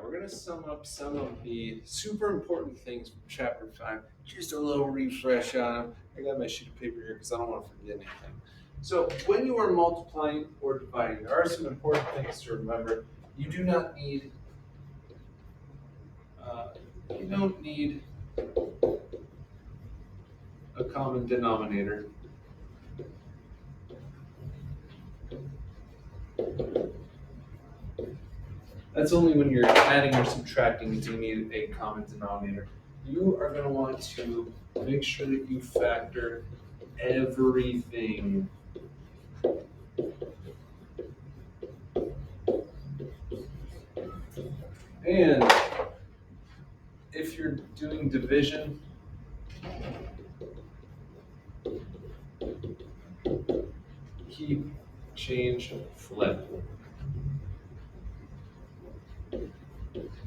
we're going to sum up some of the super important things from Chapter 5. Just a little refresh on them. I got my sheet of paper here because I don't want to forget anything. So when you are multiplying or dividing, there are some important things to remember. You do not need, you don't need a common denominator. That's only when you're adding or subtracting do you need a common denominator. You are going to want to make sure that you factor everything. And if you're doing division, keep, change, flip.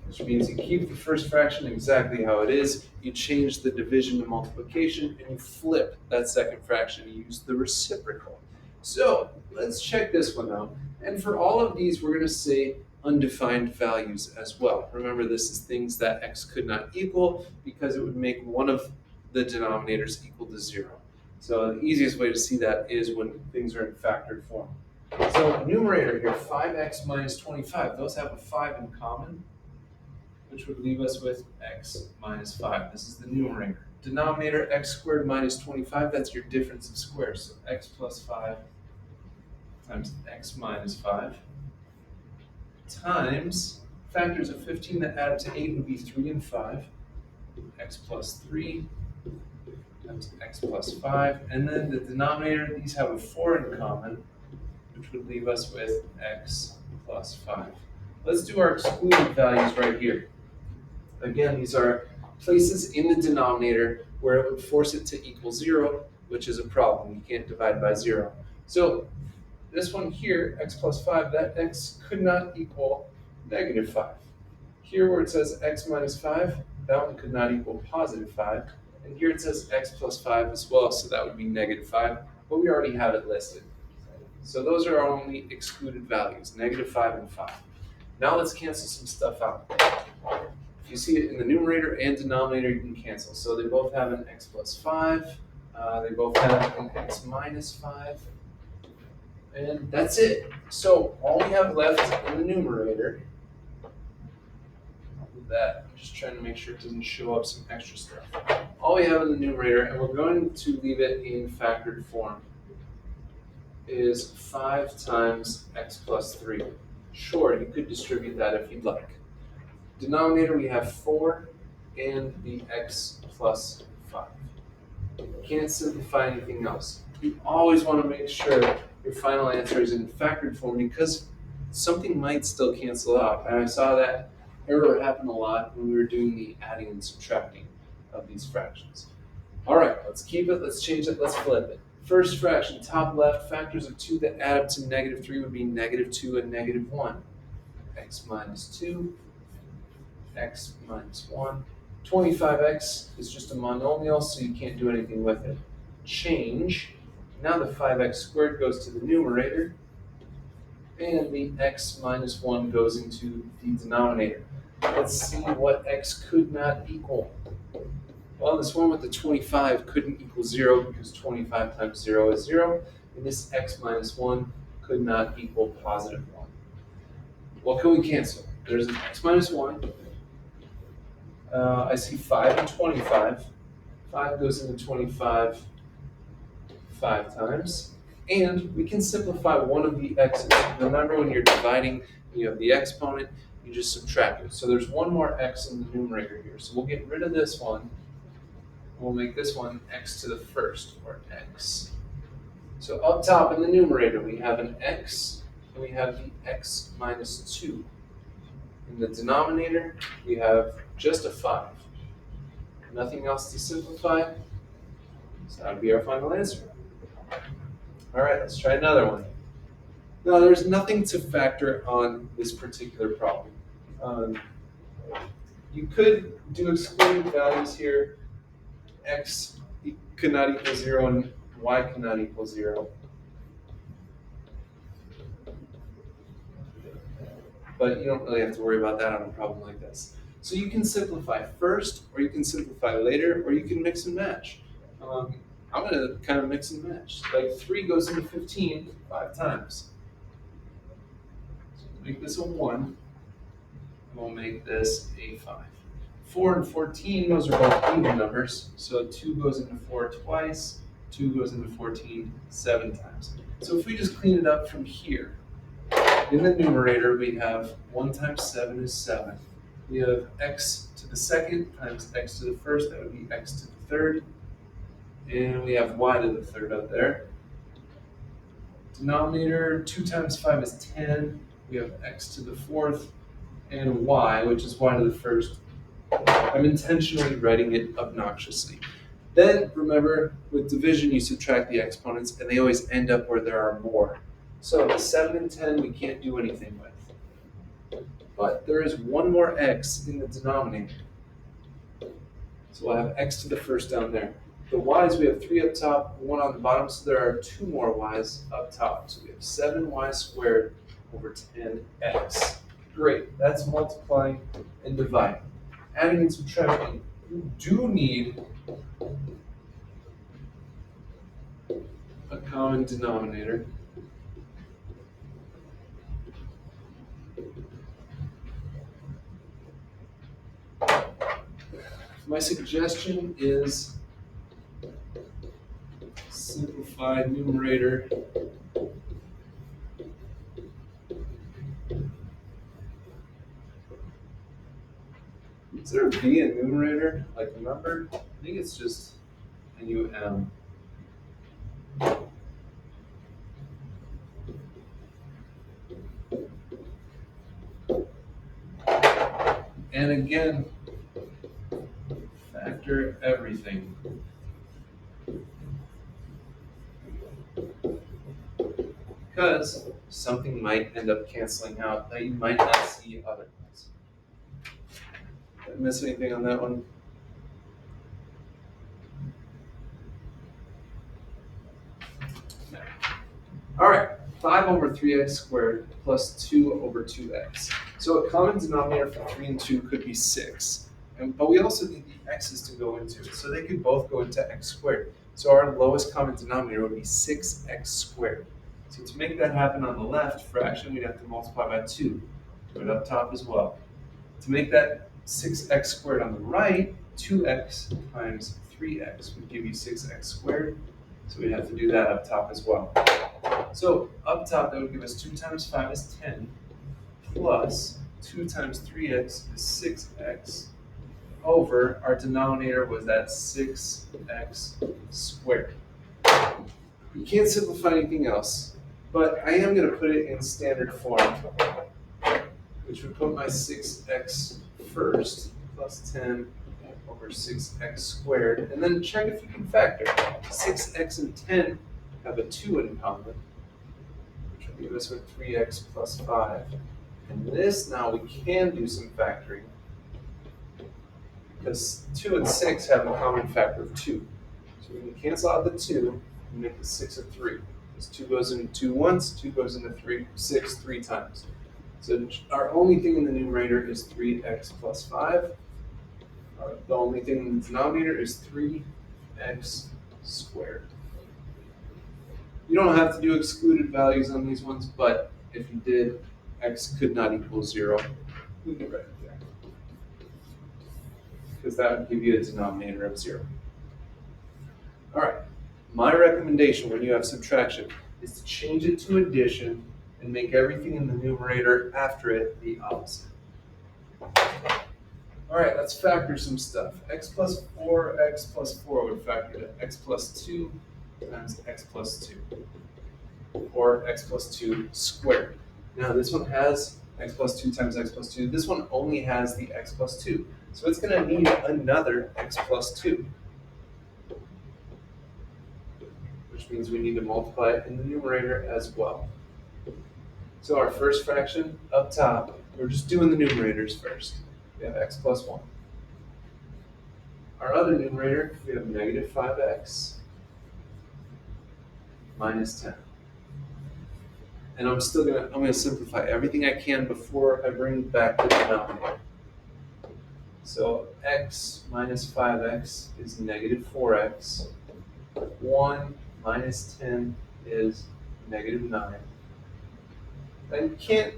Which means you keep the first fraction exactly how it is, you change the division to multiplication, and you flip that second fraction. You use the reciprocal. So let's check this one out. And for all of these, we're going to say undefined values as well. Remember, this is things that x could not equal because it would make one of the denominators equal to 0. So the easiest way to see that is when things are in factored form. So numerator here, 5x minus 25. Those have a 5 in common, which would leave us with x minus 5. This is the numerator. Denominator, x squared minus 25, that's your difference of squares. So x plus 5 times x minus 5 times factors of 15 that add up to 8 would be 3 and 5. X plus 3 times x plus 5. And then the denominator, these have a 4 in common, which would leave us with x plus 5. Let's do our excluded values right here. Again, these are places in the denominator where it would force it to equal 0, which is a problem. You can't divide by 0. So this one here, x plus 5, that x could not equal negative 5. Here where it says x minus 5, that one could not equal positive 5. And here it says x plus 5 as well, so that would be negative 5. But we already have it listed. So those are our only excluded values, negative 5 and 5. Now let's cancel some stuff out. If you see it in the numerator and denominator, you can cancel. So they both have an x plus 5. They both have an x minus 5. And that's it. So all we have left in the numerator, I'll do that. I'm just trying to make sure it doesn't show up some extra stuff. All we have in the numerator, and we're going to leave it in factored form, is 5 times x plus 3. Sure, you could distribute that if you'd like. Denominator, we have 4 and the x plus 5. Can't simplify anything else. You always want to make sure your final answer is in factored form because something might still cancel out. And I saw that error happen a lot when we were doing the adding and subtracting of these fractions. All right, let's keep it, let's change it, let's flip it. First fraction, top left, factors of 2 that add up to negative 3 would be negative 2 and negative 1. X minus 2. X minus 1. 25x is just a monomial, so you can't do anything with it. Change. Now the 5x squared goes to the numerator, and the x minus 1 goes into the denominator. Let's see what x could not equal. Well, this one with the 25 couldn't equal 0 because 25 times 0 is 0, and this x minus 1 could not equal positive 1. What can we cancel? There's an x minus 1. I see 5 and 25. 5 goes into 25 5 times. And we can simplify one of the x's. Remember, when you're dividing, you have the exponent, you just subtract it. So there's one more x in the numerator here. So we'll get rid of this one. We'll make this one x to the first, or x. So up top in the numerator, we have an x, and we have the x minus 2. In the denominator, we have just a 5. Nothing else to simplify. So that would be our final answer. All right, let's try another one. Now, there's nothing to factor on this particular problem. You could do excluded values here. X could not equal 0 and y could not equal 0. but you don't really have to worry about that on a problem like this. So you can simplify first, or you can simplify later, or you can mix and match. I'm going to kind of mix and match. Like 3 goes into 15 5 times. So we'll make this a 1. We'll make this a 5. 4 and 14, those are both even numbers. So 2 goes into 4 twice, 2 goes into 14 7 times. So if we just clean it up from here, in the numerator we have 1 times 7 is 7. We have x to the second times x to the first, that would be x to the third. And we have y to the third up there. Denominator, 2 times 5 is 10. We have x to the fourth and y, which is y to the first. I'm intentionally writing it obnoxiously. Then, remember, with division, you subtract the exponents, and they always end up where there are more. So the 7 and 10 we can't do anything with. But there is one more x in the denominator. So we'll have x to the first down there. The y's, we have 3 up top, 1 on the bottom, so there are 2 more y's up top. So we have 7y squared over 10x. Great, that's multiplying and dividing. Adding and subtracting, you do need a common denominator. My suggestion is simplify numerator Is there a v in numerator, like a number? I think it's just NUM. And again, factor everything. Because something might end up canceling out that you might not see otherwise. Did I miss anything on that one? No. All right, 5 over 3x squared plus 2 over 2x. So a common denominator for 3 and 2 could be 6. But we also need the x's to go into it. So they could both go into x squared. So our lowest common denominator would be 6x squared. So to make that happen on the left fraction, we'd have to multiply by 2. Do it up top as well. To make that 6x squared on the right, 2x times 3x would give you 6x squared. So we'd have to do that up top as well. So up top, that would give us 2 times 5 is 10, plus 2 times 3x is 6x, over our denominator was that 6x squared. You can't simplify anything else, but I am going to put it in standard form, which would put my 6x first, plus 10 over 6x squared, and then check if you can factor. 6x and 10 have a 2 in common, which will give us with 3x plus 5. And this now we can do some factoring, because 2 and 6 have a common factor of 2. So we can cancel out the 2 and make the 6 a 3. Because 2 goes into 2 once, 2 goes into 6 3 times. So our only thing in the numerator is 3x plus 5. The only thing in the denominator is 3x squared. You don't have to do excluded values on these ones, but if you did, x could not equal 0. We can write it there, because that would give you a denominator of 0. All right, my recommendation when you have subtraction is to change it to addition and make everything in the numerator after it the opposite. All right, let's factor some stuff. X plus 4 would factor to x plus 2 times x plus 2, or x plus 2 squared. Now this one has x plus 2 times x plus 2. This one only has the x plus 2. So it's going to need another x plus 2, which means we need to multiply it in the numerator as well. So our first fraction up top, we're just doing the numerators first. We have x plus 1. Our other numerator, we have negative 5x minus 10. And I'm gonna simplify everything I can before I bring back the denominator. So x minus 5x is negative 4x. 1 minus 10 is negative 9. I can't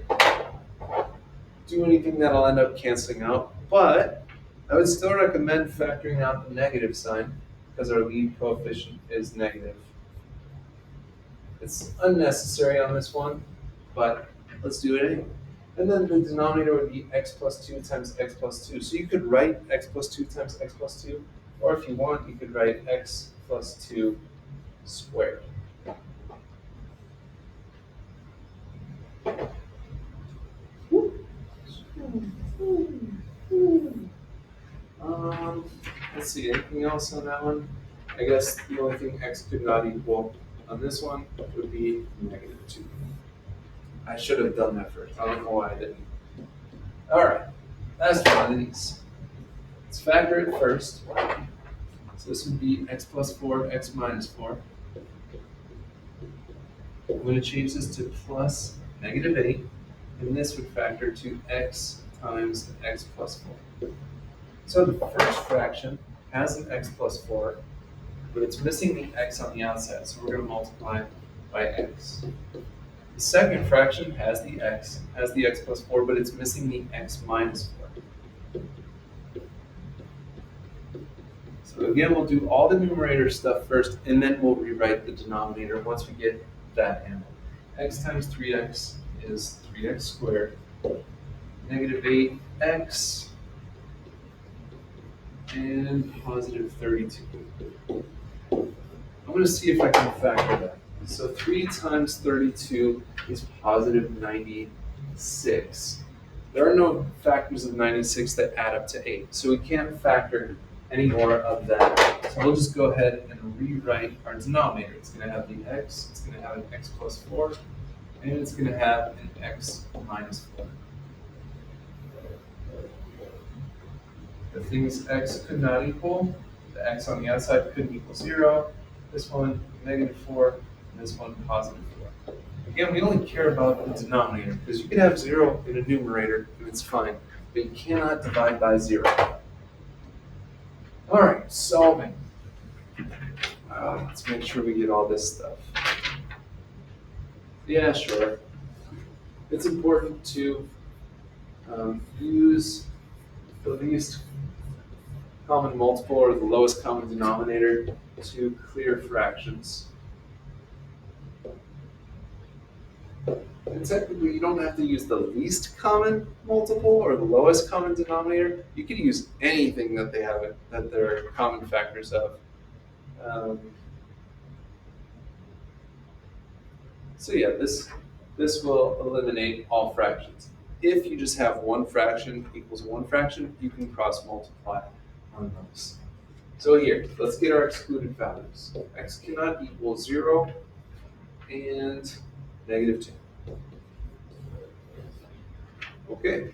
do anything that'll end up canceling out, but I would still recommend factoring out the negative sign because our lead coefficient is negative. It's unnecessary on this one, but let's do it anyway. And then the denominator would be x plus 2 times x plus 2. So you could write x plus 2 times x plus 2, or if you want, you could write x plus 2 squared. Let's see, anything else on that one? I guess the only thing x could not equal on this one would be negative 2. I should have done that first. I don't know why I didn't. All right, that's one of these. Let's factor it first. So this would be x plus 4, x minus 4. I'm going to change this to plus negative 8, and this would factor to x times x plus 4. So the first fraction has an x plus 4, but it's missing the x on the outside, so we're going to multiply by x. The second fraction has the x plus 4, but it's missing the x minus 4. So again, we'll do all the numerator stuff first, and then we'll rewrite the denominator once we get that handled. X times 3x is 3x squared, negative 8x, and positive 32. I'm going to see if I can factor that. So 3 times 32 is positive 96. There are no factors of 96 that add up to 8, so we can't factor any more of that. So we'll just go ahead and rewrite our denominator. It's going to have the x, it's going to have an x plus 4, and it's going to have an x minus 4. The things x could not equal, the x on the outside couldn't equal 0, this one negative 4, and this one positive 4. Again, we only care about the denominator because you can have 0 in a numerator and it's fine, but you cannot divide by 0. All right, solving. Let's make sure we get all this stuff. Yeah, sure. It's important to use the least common multiple or the lowest common denominator to clear fractions. And technically, you don't have to use the least common multiple or the lowest common denominator. You can use anything that they have that they're common factors of. So yeah, this will eliminate all fractions. If you just have one fraction equals one fraction, you can cross multiply on those. So here, let's get our excluded values. X cannot equal 0 and negative 2. Okay.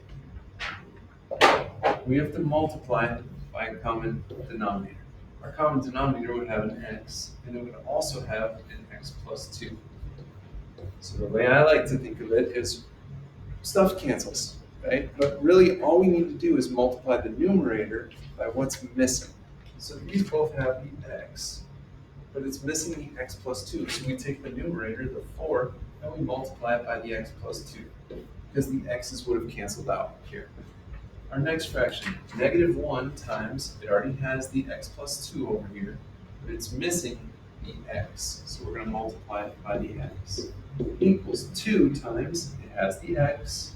We have to multiply by a common denominator. Our common denominator would have an x, and it would also have an x plus 2. So the way I like to think of it is stuff cancels, right? But really all we need to do is multiply the numerator by what's missing. So these both have the x, but it's missing the x plus 2. So we take the numerator, the 4, and we multiply it by the x plus 2, because the x's would have canceled out here. Our next fraction, negative 1 times, it already has the x plus 2 over here, but it's missing the x. So we're going to multiply it by the x. Equals 2 times, it has the x,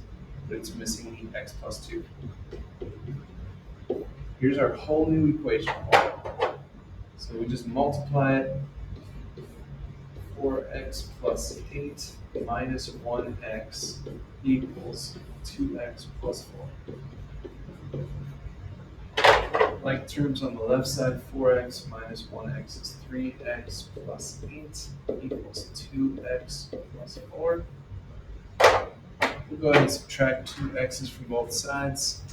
but it's missing the x plus 2. Here's our whole new equation. So we just multiply it. 4x plus 8 minus 1x equals 2x plus 4. Like terms on the left side, 4x minus 1x is 3x plus 8 equals 2x plus 4. We'll go ahead and subtract 2 x's from both sides.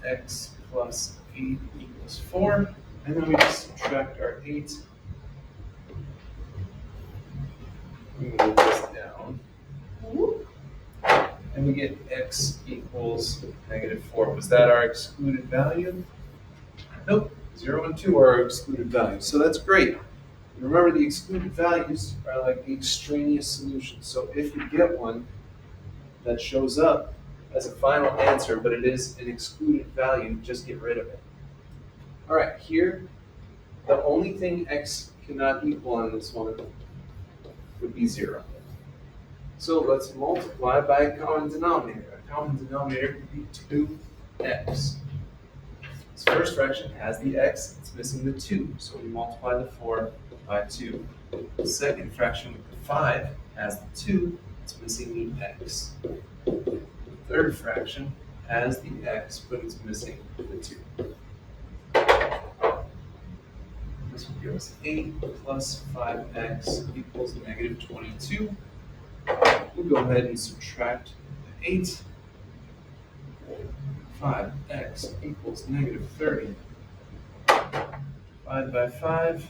X plus 8 equals 4. And then we just subtract our 8 We move this down. And we get x equals -4. Was that our excluded value? Nope. 0 and 2 are our excluded values. So that's great. Remember, the excluded values are like the extraneous solution. So if you get one that shows up as a final answer, but it is an excluded value, just get rid of it. All right, here, the only thing x cannot equal on this one would be 0. So let's multiply by a common denominator. A common denominator would be 2x. This first fraction has the x, it's missing the 2, so we multiply the 4 by 2. The second fraction with the 5 has the 2, it's missing the x. The third fraction has the x, but it's missing the 2. This will give us 8 plus 5x equals -22. We'll go ahead and subtract the 8. 5x equals -30. Divide by 5,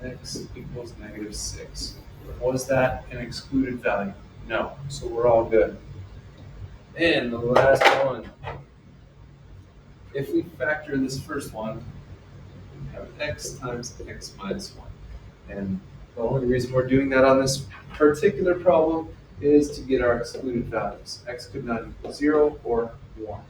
x equals -6. Was that an excluded value? No, so we're all good. And the last one, if we factor this first one, we have x times x minus 1. And the only reason we're doing that on this particular problem is to get our excluded values. X could not equal 0 or 1.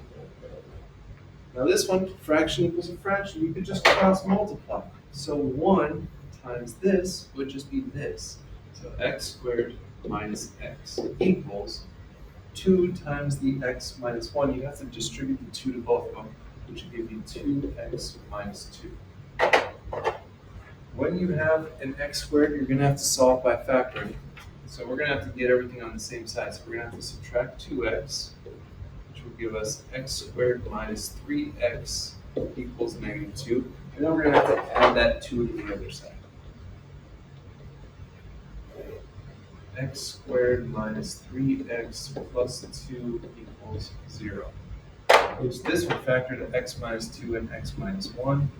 Now this one, fraction equals a fraction, you could just cross multiply. So 1 times this would just be this. So x squared minus x equals 2 times the x minus 1. You have to distribute the 2 to both of them, which will give you 2x minus 2. When you have an x squared, you're going to have to solve by factoring. So we're going to have to get everything on the same side. So we're going to have to subtract 2x, which will give us x squared minus 3x equals -2. And then we're going to have to add that 2 to the other side. X squared minus 3x plus 2 equals 0. Which this would factor to x minus 2 and x minus 1.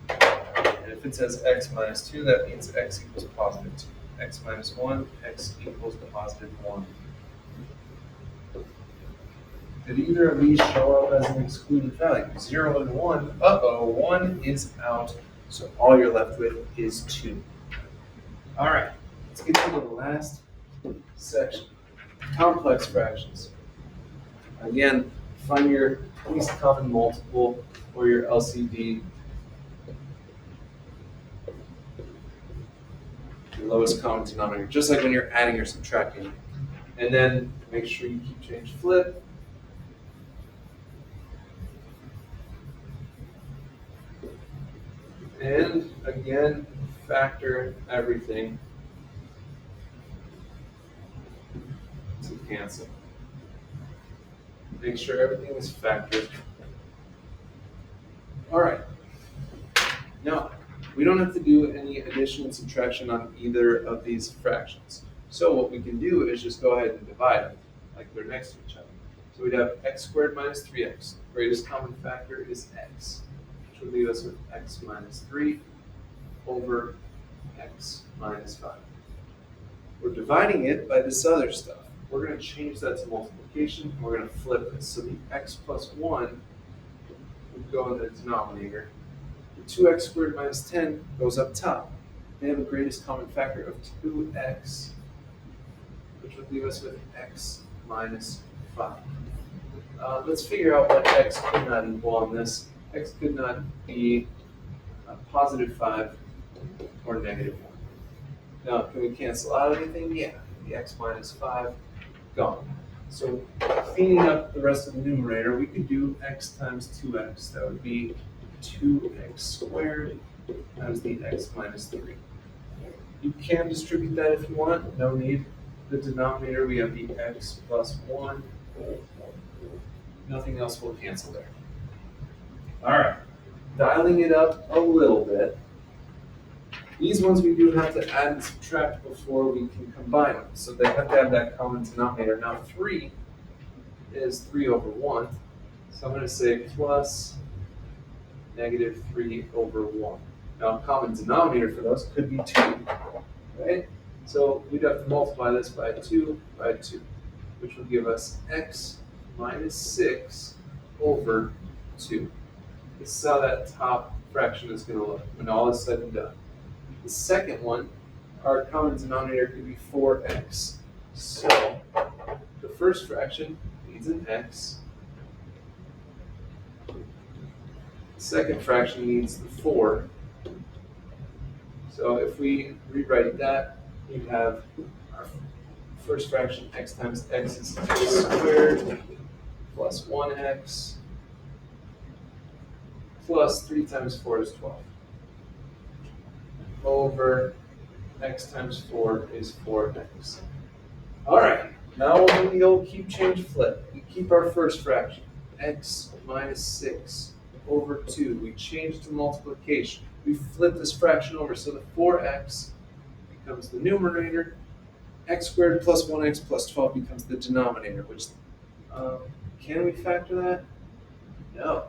And if it says x minus 2, that means x equals positive 2. X minus 1, x equals positive 1. Did either of these show up as an excluded value? 0 and 1. Uh-oh, 1 is out. So all you're left with is 2. All right, let's get to the last section. Complex fractions. Again, find your least common multiple or your LCD. Your lowest common denominator, just like when you're adding or subtracting. And then make sure you keep change flip. And again, factor everything to cancel. Make sure everything is factored. All right. Now, we don't have to do any addition and subtraction on either of these fractions. So what we can do is just go ahead and divide them like they're next to each other. So we'd have x squared minus 3x. Greatest common factor is x, which would leave us with x minus 3 over x minus 5. We're dividing it by this other stuff. We're going to change that to multiplication, and we're going to flip it. So the x plus 1 would go in the denominator. The 2x squared minus 10 goes up top. They have a greatest common factor of 2x, which would leave us with x minus 5. Let's figure out what x could not equal on this. X could not be positive 5 or negative 1. Now, can we cancel out anything? Yeah, the x minus 5, gone. So cleaning up the rest of the numerator, we could do x times 2x. That would be 2x squared times the x minus 3. You can distribute that if you want, no need. The denominator, we have the x plus 1. Nothing else will cancel there. All right, dialing it up a little bit. These ones we do have to add and subtract before we can combine them. So they have to have that common denominator. Now 3 is 3 over 1. So I'm going to say plus negative 3 over 1. Now, a common denominator for those could be 2, right? So we'd have to multiply this by 2, which will give us x minus 6 over 2. This is how that top fraction is going to look when all is said and done. The second one, our common denominator could be 4x. So the first fraction needs an x. The second fraction needs the 4. So if we rewrite that, you have our first fraction, x times x is x squared plus 1x plus 3 times 4 is 12 over x times 4 is 4x. All right, now we'll do the old keep change flip. We keep our first fraction, x minus 6 over 2. We change to multiplication. We flip this fraction over, so the 4x becomes the numerator, x squared plus 1x plus 12 becomes the denominator, which, can we factor that? No.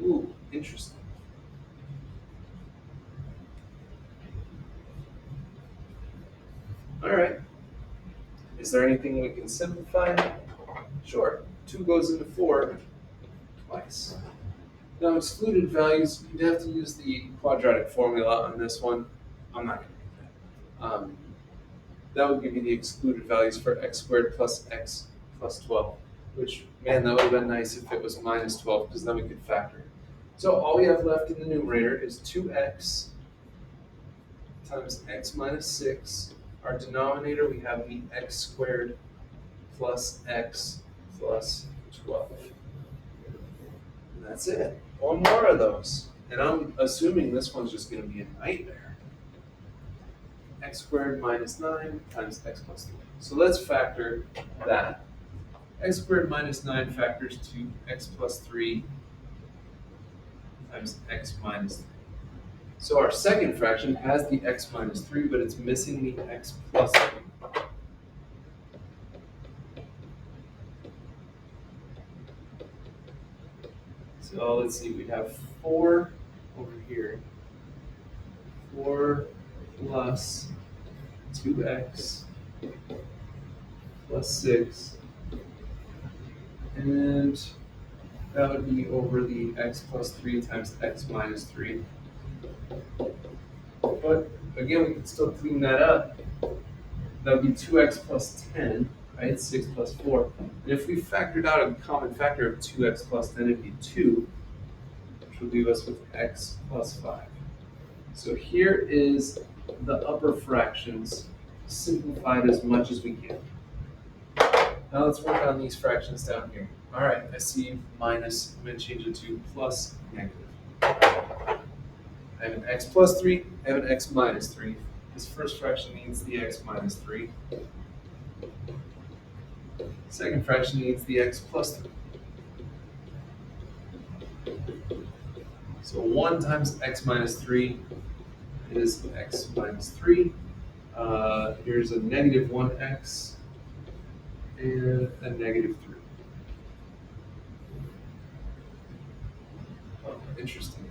Ooh, interesting. All right. Is there anything we can simplify? Sure. 2 goes into 4 twice. Now, excluded values, you'd have to use the quadratic formula on this one. I'm not going to do that. That would give you the excluded values for x squared plus x plus 12, which, man, that would have been nice if it was minus 12, because then we could factor it. So all we have left in the numerator is 2x times x minus 6. Our denominator, we have the x squared plus x plus 12. And that's it. One more of those. And I'm assuming this one's just going to be a nightmare. X squared minus 9 times x plus 3. So let's factor that. X squared minus 9 factors to x plus 3 times x minus 3. So our second fraction has the x minus 3, but it's missing the x plus 3. So let's see, we have 4 over here. 4 plus 2x plus 6. And that would be over the x plus 3 times x minus 3. But again, we can still clean that up. That would be 2x plus 10, right? 6 plus 4. And if we factored out a common factor of 2x plus 10, it'd be 2, which will leave us with x plus 5. So here is the upper fractions simplified as much as we can. Now let's work on these fractions down here. All right, I see minus. I'm going to change it to plus negative. I have an x plus 3, I have an x minus 3. This first fraction needs the x minus 3. Second fraction needs the x plus 3. So 1 times x minus 3 is x minus 3. Here's a negative 1x and a negative 3. Oh, interesting.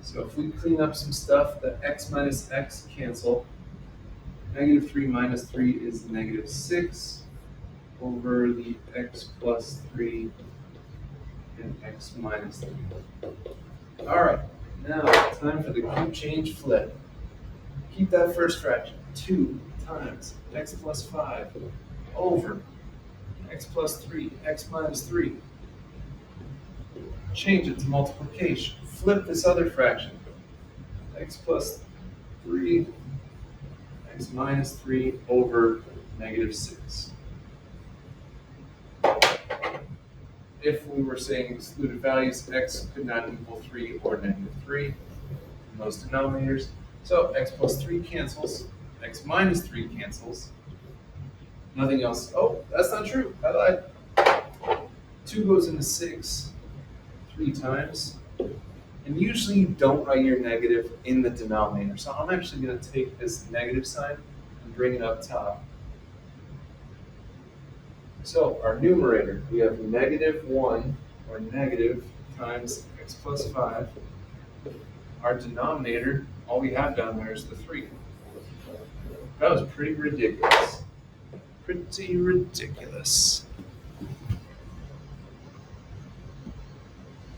So if we clean up some stuff, the x minus x cancel. Negative 3 minus 3 is negative 6 over the x plus 3 and x minus 3. All right, now time for the keep change flip. Keep that first fraction, 2 times x plus 5 over x plus 3, x minus 3. Change it to multiplication. Flip this other fraction, x plus 3, x minus 3 over negative 6. If we were saying excluded values, x could not equal 3 or negative 3 in those denominators. So x plus 3 cancels, x minus 3 cancels. Nothing else. Oh, that's not true. I lied. 2 goes into 6 3 times. And usually you don't write your negative in the denominator. So I'm actually going to take this negative sign and bring it up top. So our numerator, we have negative 1 or negative times x plus 5. Our denominator, all we have down there is the 3. That was pretty ridiculous. Pretty ridiculous.